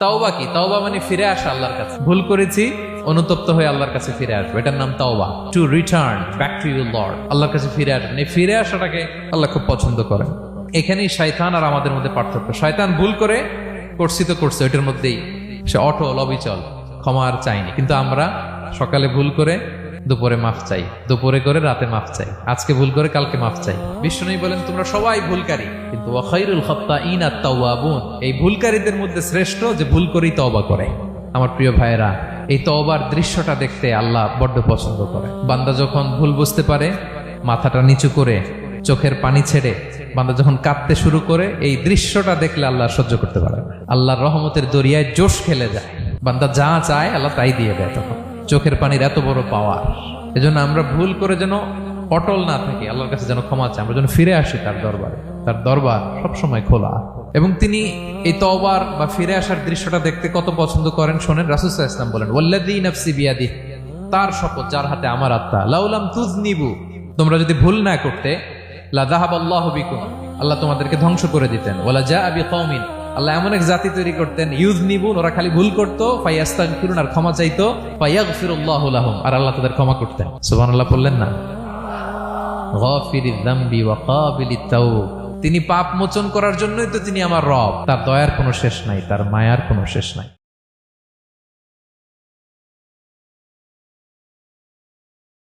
তাওবা কি? তাওবা মানে ফিরে আসা আল্লাহর কাছে। ভুল করেছি, অনুতপ্ত হয়ে আল্লাহর কাছে ফিরে আসবো, এটার নাম তাওবা। To return back to your Lord, আল্লাহর কাছে ফিরে আসবেন। এই ফিরে আসাটাকে আল্লাহ খুব পছন্দ করেন। এখানেই শয়তান আর আমাদের মধ্যে পার্থক্য। শয়তান ভুল করে করছি তো করছে, ওইটার মধ্যেই সে অটল অবিচল, ক্ষমা আর চাইনি। কিন্তু আমরা সকালে ভুল করে দুপুরে মাফ চাই, দুপুরে করে রাতে মাফ চাই, আজকে ভুল করে কালকে মাফ চাই। বিষ্ণু বলেন তোমরা সবাই ভুলকারী, কিন্তু ওয়া খায়রুল খাত্তাঈনা আত-তাওয়াবুন, এই ভুলকারীদের মধ্যে শ্রেষ্ঠ যে ভুল করেই তওবা করে। আমার প্রিয় ভাইয়েরা, এই তওবার দৃশ্যটা দেখতে আল্লাহ বড্ড পছন্দ করে। বান্দা যখন ভুল বুঝতে পারে, মাথাটা নিচু করে চোখের পানি ছেড়ে বান্দা যখন কাঁদতে শুরু করে, এই দৃশ্যটা দেখলে আল্লাহ সহ্য করতে পারে না। আল্লাহর রহমতের দরিয়ায় জোশ খেলে যায়, বান্দা যা চায় আল্লাহ তাই দিয়ে দেয়। তখন চোখের পানির এত বড় পাওয়ার। এজন্য আমরা ভুল করে যেন অটল না থাকি, আল্লাহর কাছে যেন ক্ষমা চাই, আমরা যেন ফিরে আসি তার দরবারে। তার দরবার সবসময় খোলা, এবং তিনি এই তওবার বা ফিরে আসার দৃশ্যটা দেখতে কত পছন্দ করেন শোনেন। রাসূল সাল্লাল্লাহু আলাইহি ওয়াসাল্লাম বলেন, ওয়াল্লাযী নাফসি বিয়াদিহি, তার শপথ যার হাতে আমার আত্মা, লাউলাম তুযনিবু, তোমরা যদি ভুল না করতে, লা যাহাবাল্লাহু বিকুম, আল্লাহ তোমাদেরকে ধ্বংস করে দিতেন। ওয়ালা জাআ বিকওমিন, আল্লাহ এমন এক জাতি তৈরি করতেন, ইউযনিবুন, ওরা খালি ভুল করতো, ফায়াস্তাগফিরুন, আর ক্ষমা চাইতো, ফায়াগফিরুল্লাহু লাহুম, আর আল্লাহ তাদের ক্ষমা করতেন। সুবহানাল্লাহ বললেন না? গাফিরিয যামবি ওয়া কাবিলিত তাওব, তিনি পাপ মোচন করার জন্যই তো তিনি আমার রব। তার দয়ার কোনো শেষ নাই, তার মায়ার কোনো শেষ নাই।